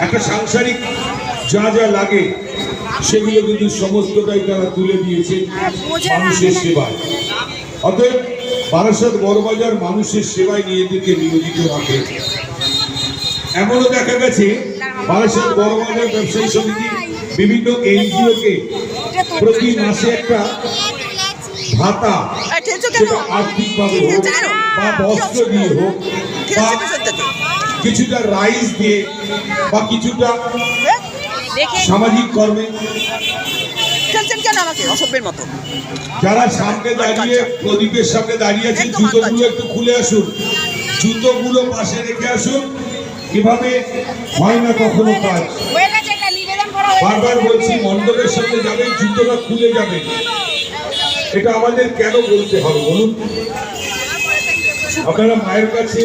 একটা সাংসারিক যা যা লাগে সেগুলো কিন্তু সমস্তটাই তারা তুলে দিয়েছে মানুষের সেবায়। অতএব বারাসাত বড়বাজার মানুষের সেবায় নিজেদেরকে নিয়োজিত রাখে। এমনও দেখা গেছে বারাসাত বড়বাজার ব্যবসায়ী সমিতি বিভিন্ন এনজিওকে প্রতি মাসে একটা ভাতা, সেটা আর্থিকভাবে হোক বা বস্ত্র দিয়ে হোক বা কিছুটা রাইস দিয়ে বা কিছুটা সামাজিক কর্মে, যারা সামনে দাঁড়িয়ে প্রদীপের সামনে দাঁড়িয়ে আছে জুতোগুলো একটু খুলে আসুন, জুতোগুলো পাশে রেখে আসুন। কিভাবে হয় না কখনো কাজ, বারবার বলছি মণ্ডপের সামনে যাবেন জুতোটা খুলে যাবে, এটা আমাদের কেন বলতে হবে বলুন? আপনারা মায়ের কাছে